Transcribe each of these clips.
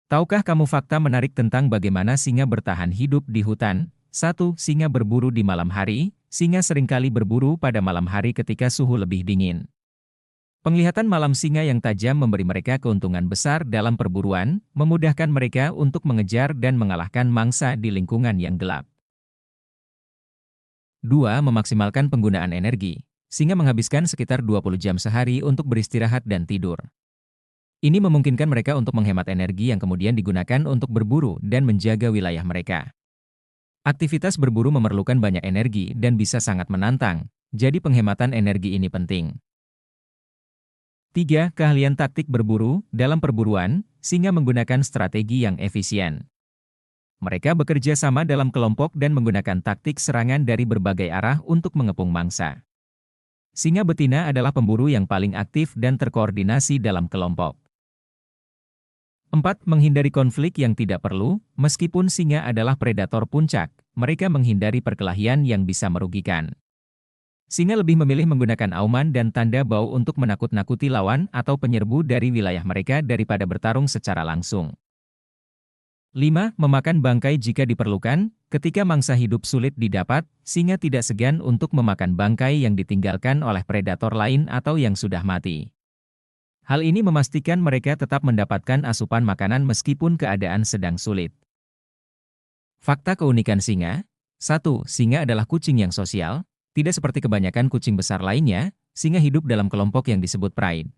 Tahukah kamu fakta menarik tentang bagaimana singa bertahan hidup di hutan? 1. Singa berburu di malam hari. Singa seringkali berburu pada malam hari ketika suhu lebih dingin. Penglihatan malam singa yang tajam memberi mereka keuntungan besar dalam perburuan, memudahkan mereka untuk mengejar dan mengalahkan mangsa di lingkungan yang gelap. 2. Memaksimalkan penggunaan energi. Singa menghabiskan sekitar 20 jam sehari untuk beristirahat dan tidur. Ini memungkinkan mereka untuk menghemat energi yang kemudian digunakan untuk berburu dan menjaga wilayah mereka. Aktivitas berburu memerlukan banyak energi dan bisa sangat menantang, jadi penghematan energi ini penting. 3. Keahlian taktik berburu. Dalam perburuan, singa menggunakan strategi yang efisien. Mereka bekerja sama dalam kelompok dan menggunakan taktik serangan dari berbagai arah untuk mengepung mangsa. Singa betina adalah pemburu yang paling aktif dan terkoordinasi dalam kelompok. 4. Menghindari konflik yang tidak perlu. Meskipun singa adalah predator puncak, mereka menghindari perkelahian yang bisa merugikan. Singa lebih memilih menggunakan auman dan tanda bau untuk menakut-nakuti lawan atau penyerbu dari wilayah mereka daripada bertarung secara langsung. 5. Memakan bangkai jika diperlukan. Ketika mangsa hidup sulit didapat, singa tidak segan untuk memakan bangkai yang ditinggalkan oleh predator lain atau yang sudah mati. Hal ini memastikan mereka tetap mendapatkan asupan makanan meskipun keadaan sedang sulit. Fakta keunikan singa. 1. Singa adalah kucing yang sosial. Tidak seperti kebanyakan kucing besar lainnya, singa hidup dalam kelompok yang disebut pride.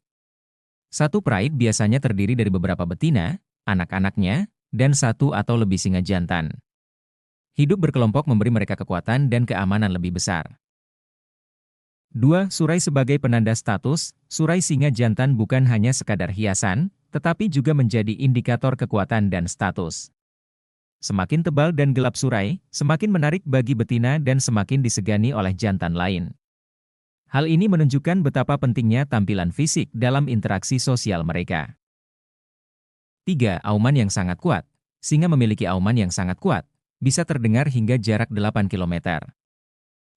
Satu pride biasanya terdiri dari beberapa betina, anak-anaknya, dan satu atau lebih singa jantan. Hidup berkelompok memberi mereka kekuatan dan keamanan lebih besar. 2. Surai sebagai penanda status. Surai singa jantan bukan hanya sekadar hiasan, tetapi juga menjadi indikator kekuatan dan status. Semakin tebal dan gelap surai, semakin menarik bagi betina dan semakin disegani oleh jantan lain. Hal ini menunjukkan betapa pentingnya tampilan fisik dalam interaksi sosial mereka. 3. Auman yang sangat kuat. Singa memiliki auman yang sangat kuat, bisa terdengar hingga jarak 8 km.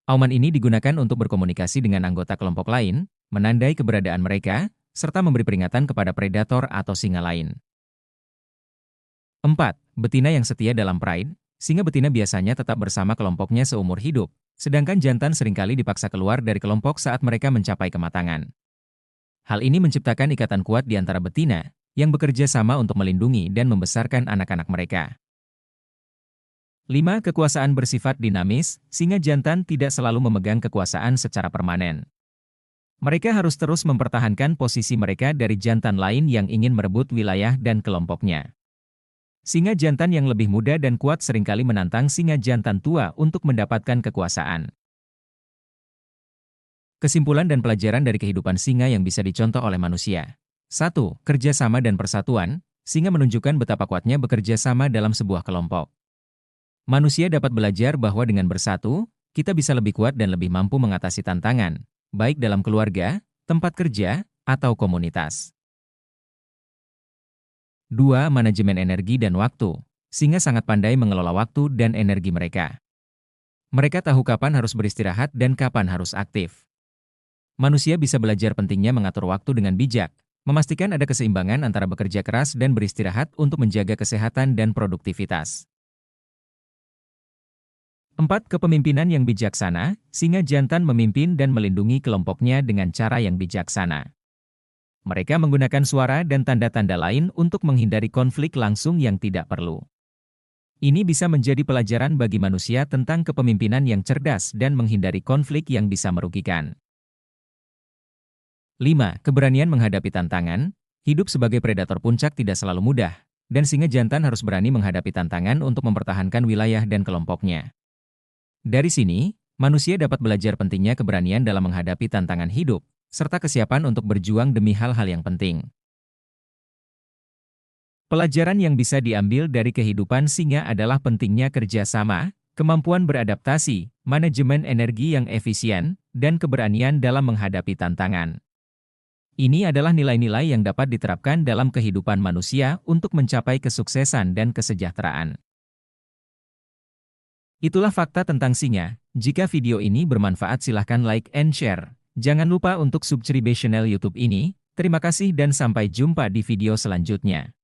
Auman ini digunakan untuk berkomunikasi dengan anggota kelompok lain, menandai keberadaan mereka, serta memberi peringatan kepada predator atau singa lain. 4. Betina yang setia dalam pride. Singa betina biasanya tetap bersama kelompoknya seumur hidup, sedangkan jantan seringkali dipaksa keluar dari kelompok saat mereka mencapai kematangan. Hal ini menciptakan ikatan kuat di antara betina, yang bekerja sama untuk melindungi dan membesarkan anak-anak mereka. 5. Kekuasaan bersifat dinamis. Singa jantan tidak selalu memegang kekuasaan secara permanen. Mereka harus terus mempertahankan posisi mereka dari jantan lain yang ingin merebut wilayah dan kelompoknya. Singa jantan yang lebih muda dan kuat seringkali menantang singa jantan tua untuk mendapatkan kekuasaan. Kesimpulan dan pelajaran dari kehidupan singa yang bisa dicontoh oleh manusia. 1. Kerjasama dan persatuan. Singa menunjukkan betapa kuatnya bekerja sama dalam sebuah kelompok. Manusia dapat belajar bahwa dengan bersatu, kita bisa lebih kuat dan lebih mampu mengatasi tantangan, baik dalam keluarga, tempat kerja, atau komunitas. 2. Manajemen energi dan waktu. Singa sangat pandai mengelola waktu dan energi mereka. Mereka tahu kapan harus beristirahat dan kapan harus aktif. Manusia bisa belajar pentingnya mengatur waktu dengan bijak, memastikan ada keseimbangan antara bekerja keras dan beristirahat untuk menjaga kesehatan dan produktivitas. 4. Kepemimpinan yang bijaksana. Singa jantan memimpin dan melindungi kelompoknya dengan cara yang bijaksana. Mereka menggunakan suara dan tanda-tanda lain untuk menghindari konflik langsung yang tidak perlu. Ini bisa menjadi pelajaran bagi manusia tentang kepemimpinan yang cerdas dan menghindari konflik yang bisa merugikan. 5. Keberanian menghadapi tantangan. Hidup sebagai predator puncak tidak selalu mudah, dan singa jantan harus berani menghadapi tantangan untuk mempertahankan wilayah dan kelompoknya. Dari sini, manusia dapat belajar pentingnya keberanian dalam menghadapi tantangan hidup, serta kesiapan untuk berjuang demi hal-hal yang penting. Pelajaran yang bisa diambil dari kehidupan singa adalah pentingnya kerjasama, kemampuan beradaptasi, manajemen energi yang efisien, dan keberanian dalam menghadapi tantangan. Ini adalah nilai-nilai yang dapat diterapkan dalam kehidupan manusia untuk mencapai kesuksesan dan kesejahteraan. Itulah fakta tentang singa. Jika video ini bermanfaat silahkan like and share. Jangan lupa untuk subscribe channel YouTube ini. Terima kasih dan sampai jumpa di video selanjutnya.